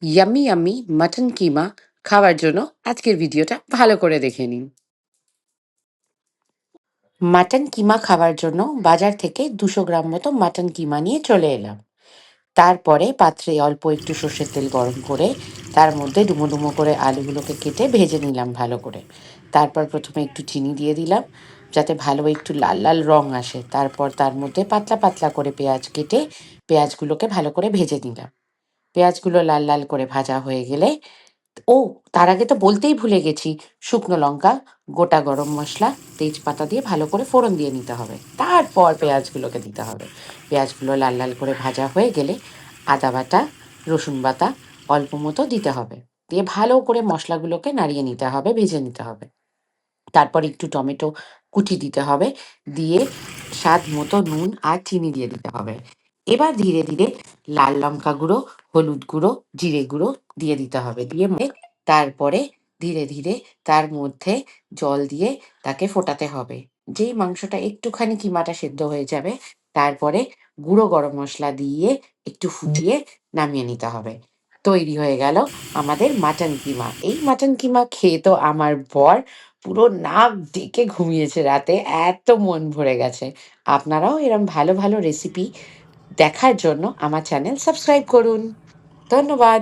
Yummy yummy mutton কিমা খাওয়ার জন্য আজকের ভিডিওটা ভালো করে দেখে নিন। মাটন কিমা খাওয়ার জন্য বাজার থেকে 200 গ্রাম মতো মাটন কিমা নিয়ে চলে এলাম। তারপরে পাত্রে অল্প একটু সর্ষের তেল গরম করে তার মধ্যে ডুমো ডুমো করে আলুগুলোকে কেটে ভেজে নিলাম ভালো করে। তারপর প্রথমে একটু চিনি দিয়ে দিলাম যাতে ভালো একটু লাল লাল রং আসে। তারপর তার মধ্যে পাতলা পাতলা করে পেঁয়াজ কেটে পেঁয়াজগুলোকে ভালো করে ভেজে নিলাম। পেঁয়াজগুলো লাল লাল করে ভাজা হয়ে গেলে, ও তার আগে তো বলতেই ভুলে গেছি, শুকনো লঙ্কা, গোটা গরম মশলা, তেজপাতা দিয়ে ভালো করে ফোড়ন দিয়ে নিতে হবে। তারপর পেঁয়াজগুলোকে দিতে হবে। পেঁয়াজগুলো লাল লাল করে ভাজা হয়ে গেলে আদা বাটা, রসুন বাটা অল্প মতো দিতে হবে। দিয়ে ভালো করে মশলাগুলোকে নাড়িয়ে নিতে হবে, ভেজে নিতে হবে। তারপর একটু টমেটো কুচি দিতে হবে, দিয়ে স্বাদ মতো নুন আর চিনি দিয়ে দিতে হবে। এবার ধীরে ধীরে লাল লঙ্কা গুঁড়ো, হলুদ গুঁড়ো, জিরে গুঁড়ো দিয়ে দিতে হবে। দিয়ে তারপরে ধীরে ধীরে তার মধ্যে জল দিয়ে তাকে ফোটাতে হবে। যেই মাংসটা একটুখানি কিমাটা সেদ্ধ হয়ে যাবে, তারপরে গুঁড়ো গরম মশলা দিয়ে একটু ফুটিয়ে নামিয়ে নিতে হবে। তৈরি হয়ে গেল আমাদের মাটন কিমা। এই মাটন কিমা খেয়ে তো আমার বর পুরো নাক ডেকে ঘুমিয়েছে রাতে, এত মন ভরে গেছে। আপনারাও এরম ভালো ভালো রেসিপি দেখার জন্য আমার চ্যানেল সাবস্ক্রাইব করুন। ধন্যবাদ।